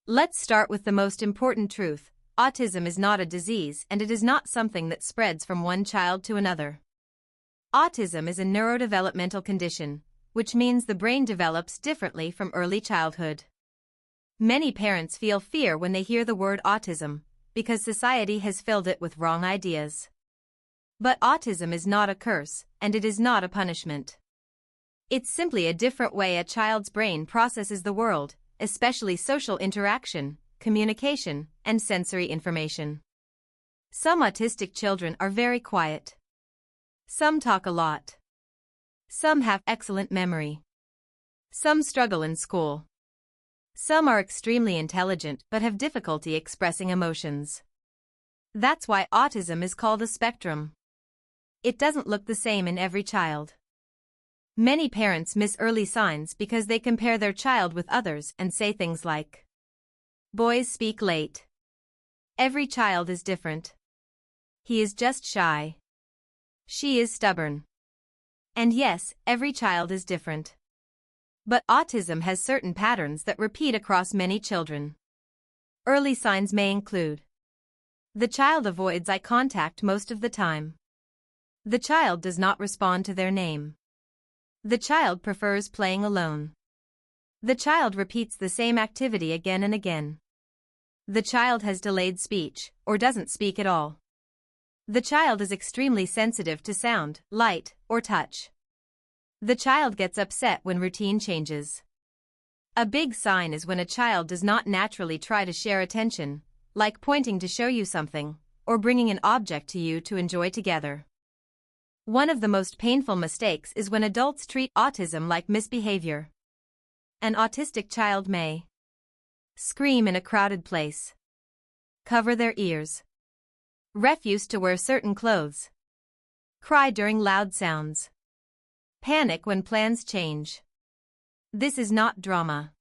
Let's start with the most important truth. Autism is not a disease and it is not something that spreads from one child to another. Autism is a neurodevelopmental condition, which means the brain develops differently from early childhood. Many parents feel fear when they hear the word autism, because society has filled it with wrong ideas. But autism is not a curse, and it is not a punishment. It's simply a different way a child's brain processes the world, especially social interaction, communication, and sensory information. Some autistic children are very quiet. Some talk a lot. Some have excellent memory. Some struggle in school. Some are extremely intelligent but have difficulty expressing emotions. That's why autism is called a spectrum. It doesn't look the same in every child. Many parents miss early signs because they compare their child with others and say things like, "Boys speak late. Every child is different. He is just shy. She is stubborn." And yes, every child is different. But autism has certain patterns that repeat across many children. Early signs may include: the child avoids eye contact most of the time. The child does not respond to their name. The child prefers playing alone. The child repeats the same activity again and again. The child has delayed speech, or doesn't speak at all. The child is extremely sensitive to sound, light, or touch. The child gets upset when routine changes. A big sign is when a child does not naturally try to share attention, like pointing to show you something, or bringing an object to you to enjoy together. One of the most painful mistakes is when adults treat autism like misbehavior. An autistic child may scream in a crowded place, cover their ears, refuse to wear certain clothes, cry during loud sounds, panic when plans change. This is not drama.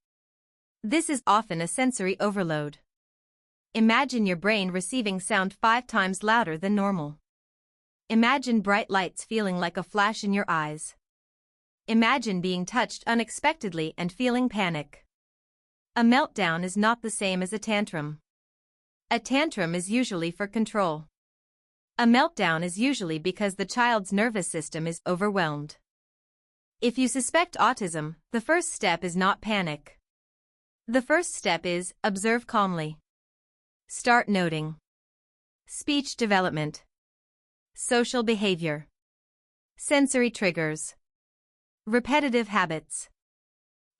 This is often a sensory overload. Imagine your brain receiving sound 5 times louder than normal. Imagine bright lights feeling like a flash in your eyes. Imagine being touched unexpectedly and feeling panic. A meltdown is not the same as a tantrum. A tantrum is usually for control. A meltdown is usually because the child's nervous system is overwhelmed. If you suspect autism, the first step is not panic. The first step is observe calmly. Start noting speech development, social behavior, sensory triggers, repetitive habits,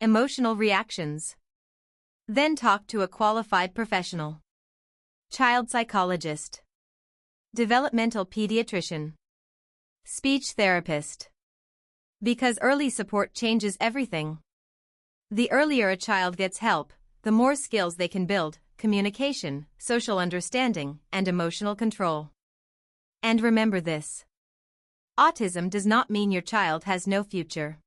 emotional reactions. Then talk to a qualified professional, child psychologist, developmental pediatrician, speech therapist. Because early support changes everything. The earlier a child gets help, the more skills they can build: communication, social understanding, and emotional control. And remember this: autism does not mean your child has no future.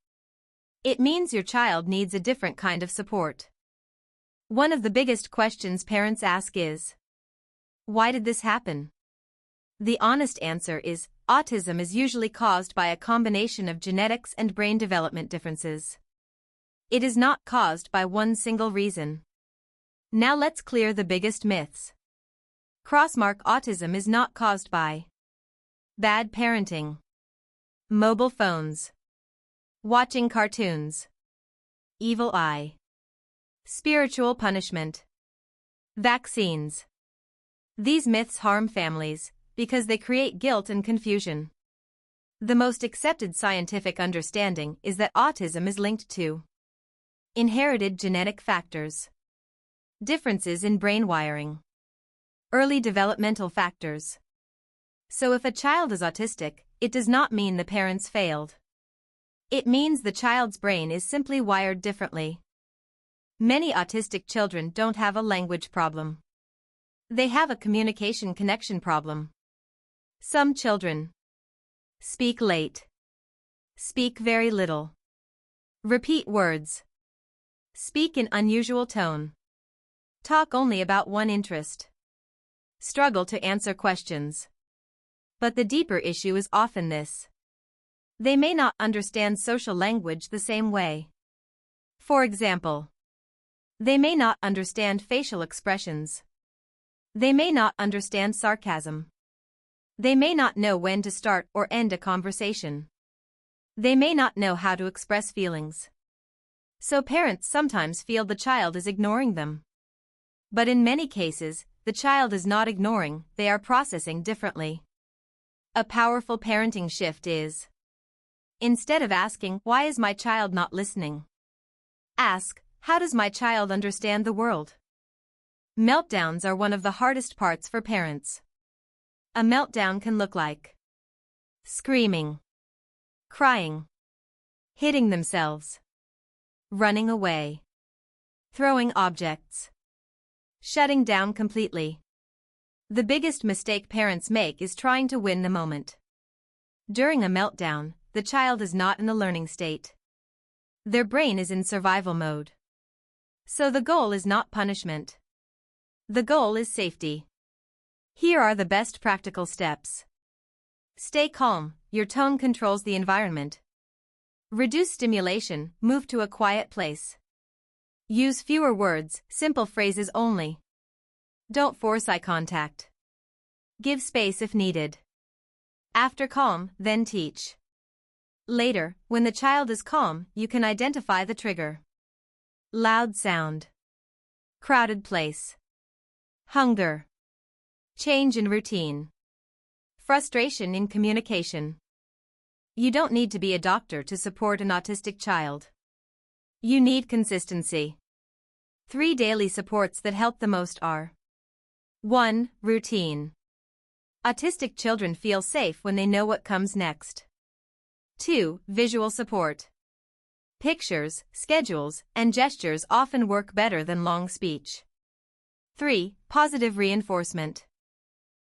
It means your child needs a different kind of support. One of the biggest questions parents ask is, why did this happen? The honest answer is, autism is usually caused by a combination of genetics and brain development differences. It is not caused by one single reason. Now let's clear the biggest myths. Crossmark autism is not caused by bad parenting, mobile phones, watching cartoons, evil eye, spiritual punishment, vaccines. These myths harm families because they create guilt and confusion. The most accepted scientific understanding is that autism is linked to inherited genetic factors, differences in brain wiring, early developmental factors. So if a child is autistic, it does not mean the parents failed. It means the child's brain is simply wired differently. Many autistic children don't have a language problem. They have a communication connection problem. Some children speak late, speak very little, repeat words, speak in unusual tone, talk only about one interest, struggle to answer questions. But the deeper issue is often this: they may not understand social language the same way. For example, They may not understand facial expressions. They may not understand sarcasm. They may not know when to start or end a conversation. They may not know how to express feelings. So parents sometimes feel the child is ignoring them. But in many cases, the child is not ignoring, they are processing differently. A powerful parenting shift is: instead of asking, "Why is my child not listening?" ask, "How does my child understand the world?" Meltdowns are one of the hardest parts for parents. A meltdown can look like screaming, crying, hitting themselves, running away, throwing objects, shutting down completely. The biggest mistake parents make is trying to win the moment. During a meltdown, the child is not in a learning state. Their brain is in survival mode. So the goal is not punishment. The goal is safety. Here are the best practical steps. Stay calm, your tone controls the environment. Reduce stimulation, move to a quiet place. Use fewer words, simple phrases only. Don't force eye contact. Give space if needed. After calm, then teach. Later, when the child is calm, you can identify the trigger. Loud sound. Crowded place. Hunger. Change in routine. Frustration in communication. You don't need to be a doctor to support an autistic child. You need consistency. 3 daily supports that help the most are: 1. Routine. Autistic children feel safe when they know what comes next. 2. Visual support. Pictures, schedules, and gestures often work better than long speech. 3. Positive reinforcement.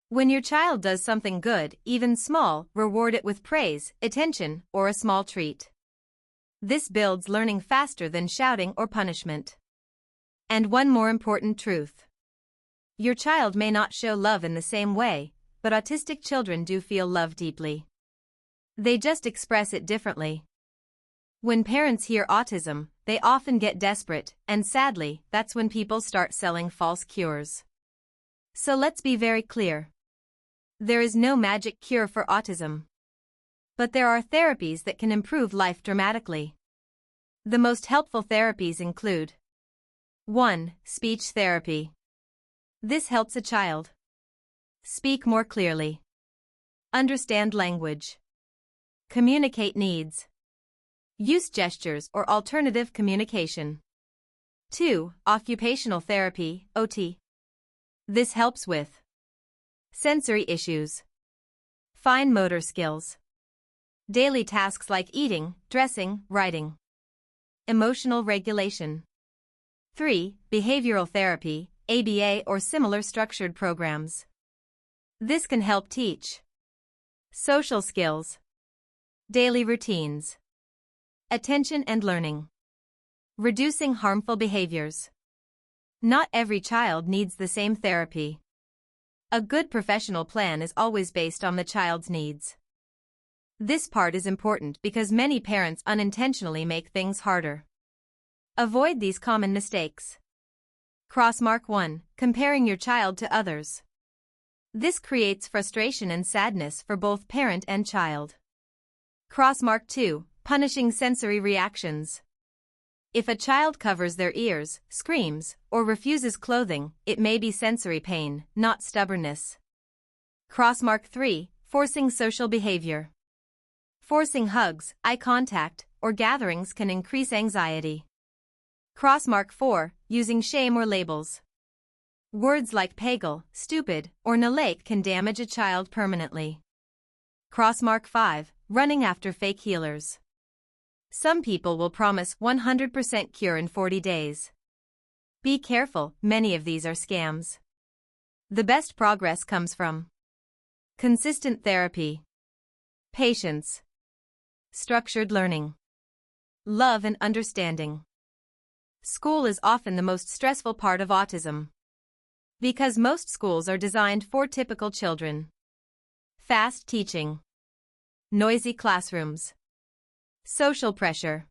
When your child does something good, even small, reward it with praise, attention, or a small treat. This builds learning faster than shouting or punishment. And one more important truth. Your child may not show love in the same way, but autistic children do feel love deeply. They just express it differently. When parents hear autism, they often get desperate, and sadly, that's when people start selling false cures. So let's be very clear. There is no magic cure for autism. But there are therapies that can improve life dramatically. The most helpful therapies include: 1. Speech therapy. This helps a child speak more clearly, understand language, communicate needs, use gestures or alternative communication. 2. Occupational therapy, OT. This helps with sensory issues, fine motor skills, daily tasks like eating, dressing, writing, emotional regulation. 3. Behavioral therapy, ABA or similar structured programs. This can help teach social skills, daily routines, attention and learning, reducing harmful behaviors. Not every child needs the same therapy. A good professional plan is always based on the child's needs. This part is important because many parents unintentionally make things harder. Avoid these common mistakes. Crossmark 1. Comparing your child to others. This creates frustration and sadness for both parent and child. Crossmark 2. Punishing sensory reactions. If a child covers their ears, screams, or refuses clothing, it may be sensory pain, not stubbornness. Crossmark 3. Forcing social behavior. Forcing hugs, eye contact, or gatherings can increase anxiety. Crossmark 4. Using shame or labels. Words like pagel, stupid, or nalake can damage a child permanently. Crossmark 5. Running after fake healers. Some people will promise 100% cure in 40 days. Be careful, many of these are scams. The best progress comes from consistent therapy, patience, structured learning, love and understanding. School is often the most stressful part of autism. Because most schools are designed for typical children. Fast teaching, noisy classrooms, social pressure,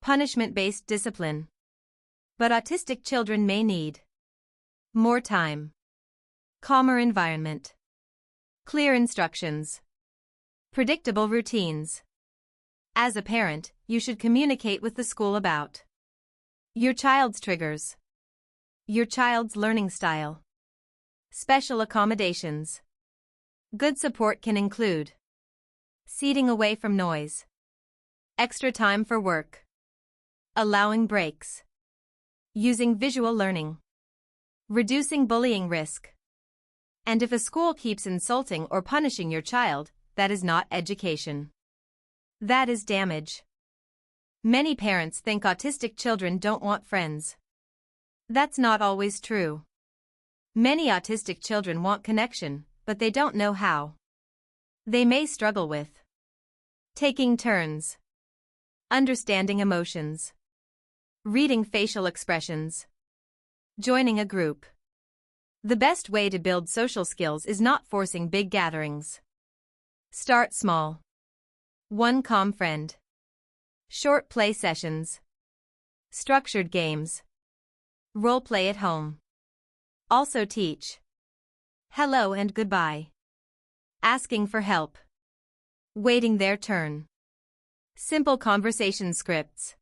punishment-based discipline. But autistic children may need more time, calmer environment, clear instructions, predictable routines. As a parent, you should communicate with the school about your child's triggers, your child's learning style, special accommodations. Good support can include seating away from noise, extra time for work, allowing breaks, using visual learning, reducing bullying risk. And if a school keeps insulting or punishing your child, that is not education. That is damage. Many parents think autistic children don't want friends. That's not always true. Many autistic children want connection, but they don't know how. They may struggle with taking turns, understanding emotions, reading facial expressions, joining a group. The best way to build social skills is not forcing big gatherings. Start small. One calm friend. Short play sessions. Structured games. Role play at home. Also teach hello and goodbye. Asking for help. Waiting their turn. Simple conversation scripts.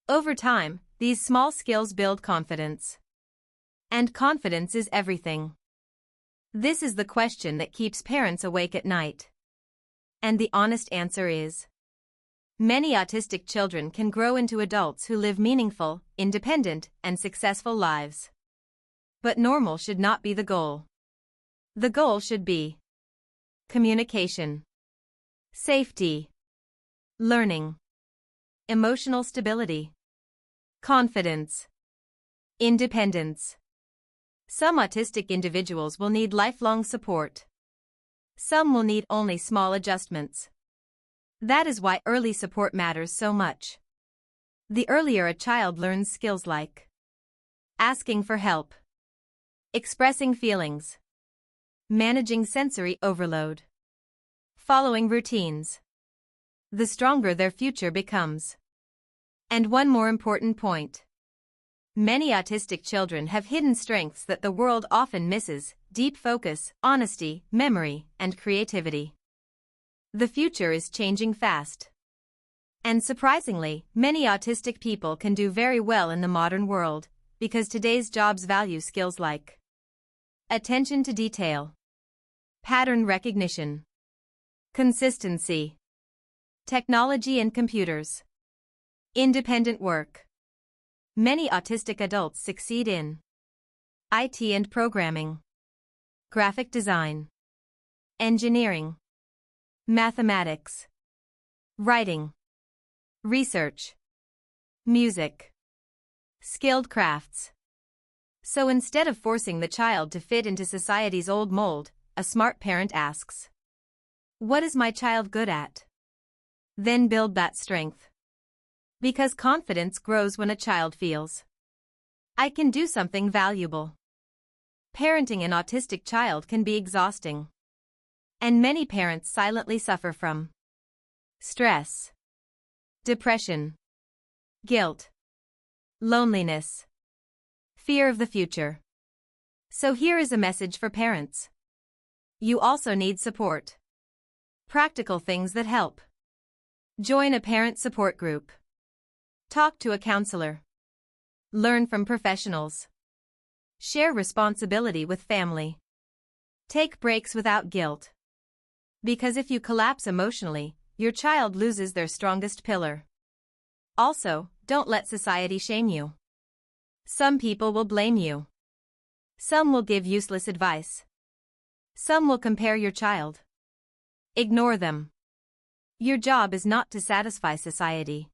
Over time, these small skills build confidence. And confidence is everything. This is the question that keeps parents awake at night. And the honest answer is: many autistic children can grow into adults who live meaningful, independent, and successful lives. But normal should not be the goal. The goal should be communication, safety, learning, emotional stability, confidence, independence. Some autistic individuals will need lifelong support. Some will need only small adjustments. That is why early support matters so much. The earlier a child learns skills like asking for help, expressing feelings, managing sensory overload, following routines, the stronger their future becomes. And one more important point. Many autistic children have hidden strengths that the world often misses: deep focus, honesty, memory, and creativity. The future is changing fast. And surprisingly, many autistic people can do very well in the modern world, because today's jobs value skills like attention to detail, pattern recognition, consistency, technology and computers, independent work. Many autistic adults succeed in IT and programming, graphic design, engineering, mathematics, writing, research, music, skilled crafts. So instead of forcing the child to fit into society's old mold, a smart parent asks, what is my child good at? Then build that strength. Because confidence grows when a child feels, I can do something valuable. Parenting an autistic child can be exhausting. And many parents silently suffer from stress, depression, guilt, loneliness, fear of the future. So here is a message for parents. You also need support. Practical things that help. Join a parent support group. Talk to a counselor. Learn from professionals. Share responsibility with family. Take breaks without guilt. Because if you collapse emotionally, your child loses their strongest pillar. Also, don't let society shame you. Some people will blame you. Some will give useless advice. Some will compare your child. Ignore them. Your job is not to satisfy society.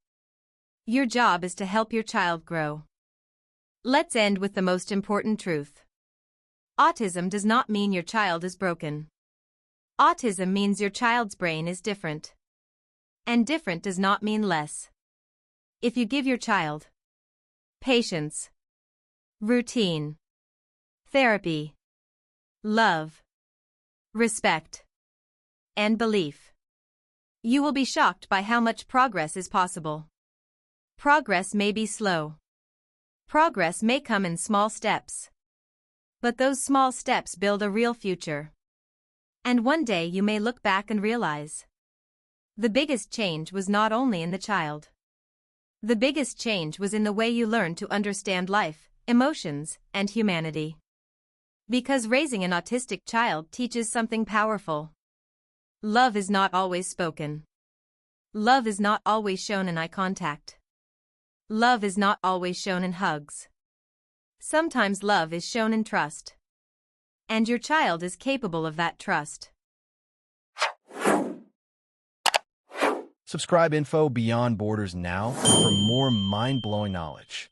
Your job is to help your child grow. Let's end with the most important truth. Autism does not mean your child is broken. Autism means your child's brain is different. And different does not mean less. If you give your child patience, routine, therapy, love, respect, and belief, you will be shocked by how much progress is possible. Progress may be slow, Progress may come in small steps, but those small steps build a real future. And one day you may look back and realize the biggest change was not only in the child. The biggest change was in the way you learned to understand life, emotions, and humanity. Because raising an autistic child teaches something powerful. Love is not always spoken. Love is not always shown in eye contact. Love is not always shown in hugs. Sometimes love is shown in trust. And your child is capable of that trust. Subscribe Info Beyond Borders now for more mind-blowing knowledge.